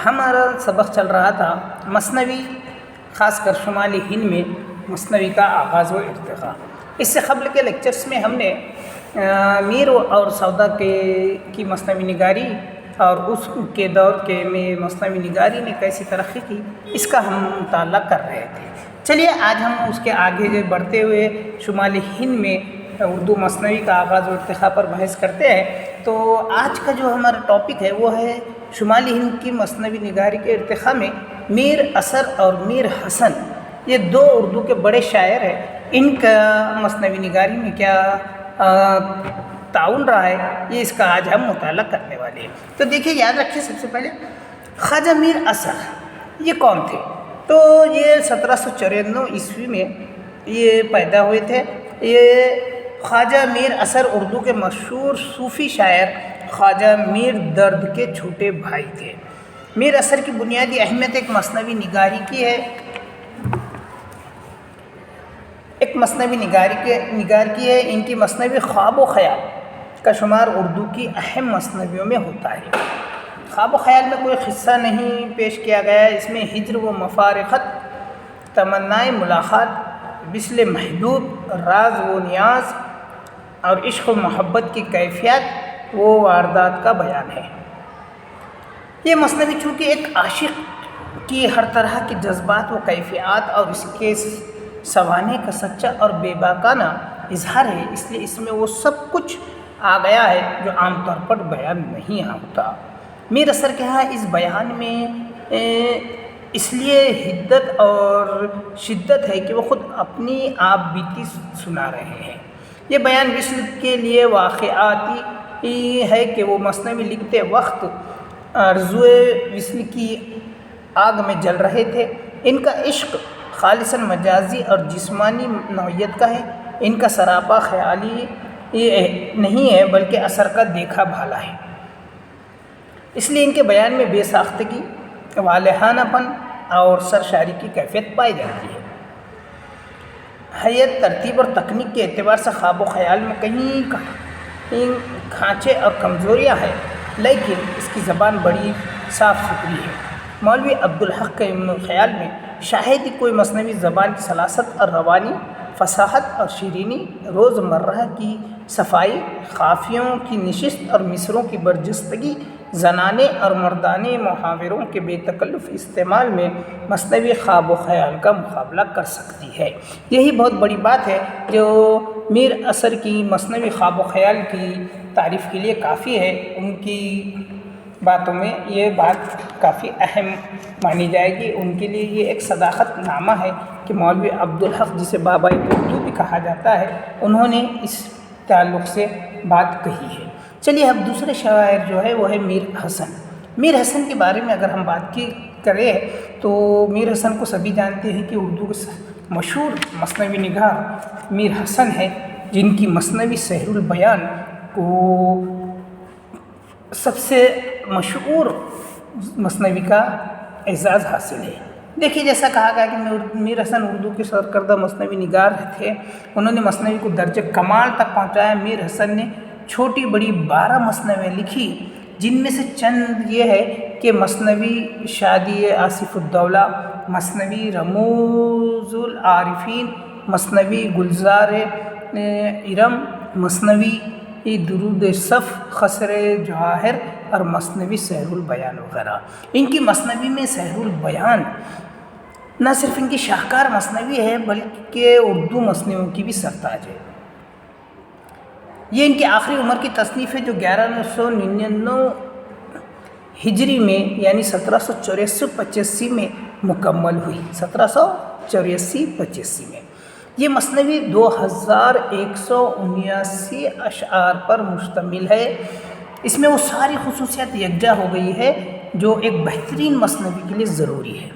ہمارا سبق چل رہا تھا مثنوی، خاص کر شمالی ہند میں مثنوی کا آغاز و ارتقاء۔ اس سے قبل کے لیکچرز میں ہم نے میر اور سودا کی مثنوی نگاری اور اس کے دور کے میں مثنوی نگاری نے کیسی ترقی کی، اس کا ہم مطالعہ کر رہے تھے۔ چلیے آج ہم اس کے آگے بڑھتے ہوئے شمالی ہند میں اردو مثنوی کا آغاز و ارتقاء پر بحث کرتے ہیں۔ تو آج کا جو ہمارا ٹاپک ہے وہ ہے شمالی ہند کی مثنوی نگاری کے ارتقاء میں میر اثر اور میر حسن، یہ دو اردو کے بڑے شاعر ہیں، ان کا مثنوی نگاری میں کیا تعاون رہا ہے، یہ اس کا آج ہم مطالعہ کرنے والے ہیں۔ تو دیکھیے، یاد رکھیے، سب سے پہلے خواجہ میر اثر یہ کون تھے؟ تو یہ 1794 عیسوی میں یہ پیدا ہوئے تھے۔ یہ خواجہ میر اثر اردو کے مشہور صوفی شاعر خواجہ میر درد کے چھوٹے بھائی تھے۔ میر اثر کی بنیادی اہمیت ایک مثنوی نگاری کی ہے، نگار کی ہے۔ ان کی مثنوی خواب و خیال کا شمار اردو کی اہم مثنویوں میں ہوتا ہے۔ خواب و خیال میں کوئی قصہ نہیں پیش کیا گیا ہے، اس میں ہجر و مفارقت، تمنائے ملاقات، وصل محبوب، راز و نیاز اور عشق و محبت کی کیفیت و واردات کا بیان ہے۔ یہ مثنوی چونکہ ایک عاشق کی ہر طرح کے جذبات و کیفیات اور اس کے سوانے کا سچا اور بے باکانہ اظہار ہے، اس لیے اس میں وہ سب کچھ آ گیا ہے جو عام طور پر بیان نہیں ہوتا۔ میر اثر کے ہاں اس بیان میں اس لیے حدت اور شدت ہے کہ وہ خود اپنی آپ بیتی سنا رہے ہیں۔ یہ بیان وصل کے لیے واقعاتی ہے کہ وہ مثنوی لکھتے وقت آرزوئے وصل کی آگ میں جل رہے تھے۔ ان کا عشق خالصاً مجازی اور جسمانی نوعیت کا ہے، ان کا سراپا خیالی نہیں ہے بلکہ اثر کا دیکھا بھالا ہے، اس لیے ان کے بیان میں بے ساختگی، والہانہ پن اور سرشاری کی کیفیت پائی جاتی ہے۔ حیت، ترتیب اور تکنیک کے اعتبار سے خواب و خیال میں کہیں کھانچے اور کمزوریاں ہیں، لیکن اس کی زبان بڑی صاف ستھری ہے۔ مولوی عبدالحق کے خیال میں شاید ہی کوئی مثنوی زبان کی سلاست اور روانی، فصاحت اور شیرینی، روز مرہ کی صفائی، قافیوں کی نشست اور مصروں کی برجستگی، زنانے اور مردانے محاوروں کے بے تکلف استعمال میں مثنوی خواب و خیال کا مقابلہ کر سکتی ہے۔ یہی بہت بڑی بات ہے جو میر اثر کی مثنوی خواب و خیال کی تعریف کے لیے کافی ہے۔ ان کی باتوں میں یہ بات کافی اہم مانی جائے گی۔ ان کے لیے یہ ایک صداقت نامہ ہے کہ مولوی عبدالحق، جسے بابائے اردو بھی کہا جاتا ہے، انہوں نے اس تعلق سے بات کہی ہے۔ چلیے اب دوسرے شاعر جو ہے وہ ہے میر حسن۔ میر حسن کے بارے میں اگر ہم بات کریں تو میر حسن کو سبھی جانتے ہیں کہ اردو کے مشہور مثنوی نگار میر حسن ہے، جن کی مثنوی سحر البیان کو سب سے مشہور مثنوی کا اعزاز حاصل ہے۔ دیکھیے، جیسا کہا گیا کہ میر حسن اردو کے سرکردہ مثنوی نگار تھے، انہوں نے مثنوی کو درجہ کمال تک پہنچایا۔ میر حسن نے چھوٹی بڑی 12 مثنویاں لکھی، جن میں سے چند یہ ہے کہ مثنوی شادی آصف الدولہ، مثنوی رموز العارفین، مثنوی گلزار ارم، مثنوی درود صف، قصر جواہر اور مثنوی سحر البیان وغیرہ۔ ان کی مثنوی میں سحر البیان نہ صرف ان کی شاہکار مثنوی ہے بلکہ اردو مثنویوں کی بھی سرتاج ہے۔ یہ ان کی آخری عمر کی تصنیف ہے جو 1199 ہجری میں یعنی 1784-85 میں مکمل ہوئی۔ 1784-85 میں یہ مثنوی 2179 اشعار پر مشتمل ہے۔ اس میں وہ ساری خصوصیات یکجا ہو گئی ہے جو ایک بہترین مثنوی کے لیے ضروری ہے۔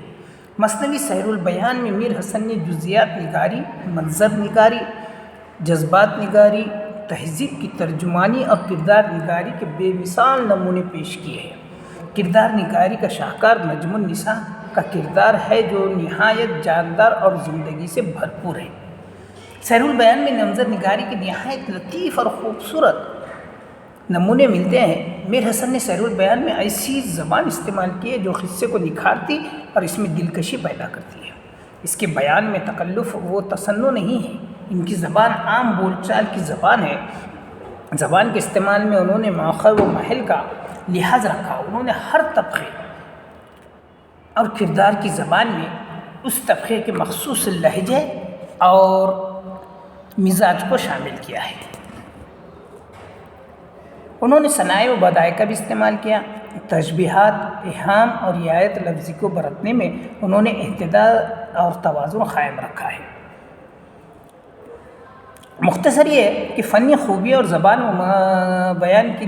مثنوی سحر البیان میں میر حسن نے جزیات نگاری، منظر نگاری، جذبات نگاری، تہذیب کی ترجمانی اور کردار نگاری کے بے مثال نمونے پیش کیے ہیں۔ کردار نگاری کا شاہکار نجم النساء کا کردار ہے جو نہایت جاندار اور زندگی سے بھرپور ہے۔ سحر البیان میں منظر نگاری کی نہایت لطیف اور خوبصورت نمونے ملتے ہیں۔ میر حسن نے سیر البیان میں ایسی زبان استعمال کی ہے جو قصے کو نکھارتی اور اس میں دلکشی پیدا کرتی ہے۔ اس کے بیان میں تکلف و تصنع نہیں ہے، ان کی زبان عام بول چال کی زبان ہے۔ زبان کے استعمال میں انہوں نے موقع و محل کا لحاظ رکھا، انہوں نے ہر طبقے اور کردار کی زبان میں اس طبقے کے مخصوص لہجے اور مزاج کو شامل کیا ہے۔ انہوں نے ثنائے و بدائے کا بھی استعمال کیا۔ تشبیہات، ایہام اور رعایت لفظی کو برتنے میں انہوں نے اعتدال اور توازن قائم رکھا ہے۔ مختصر یہ ہے کہ فنی خوبی اور زبان و بیان کی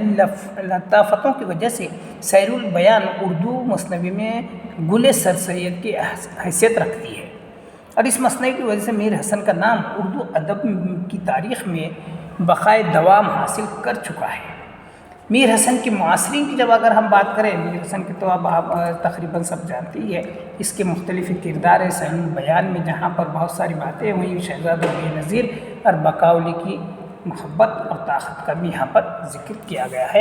لطافتوں کی وجہ سے سیر البیان اردو مثنوی میں گل سرسید کی حیثیت رکھتی ہے، اور اس مثنوی کی وجہ سے میر حسن کا نام اردو ادب کی تاریخ میں بقائے دوام حاصل کر چکا ہے۔ میر حسن کے معاصرین کی جب اگر ہم بات کریں، میر حسن کے تو اب آپ تقریباً سب جانتے ہی ہے، اس کے مختلف کردار ہیں سیر البیان میں، جہاں پر بہت ساری باتیں ہوئی، شہزاد بے نظیر اور بقاؤلی کی محبت اور طاقت کا بھی یہاں پر ذکر کیا گیا ہے۔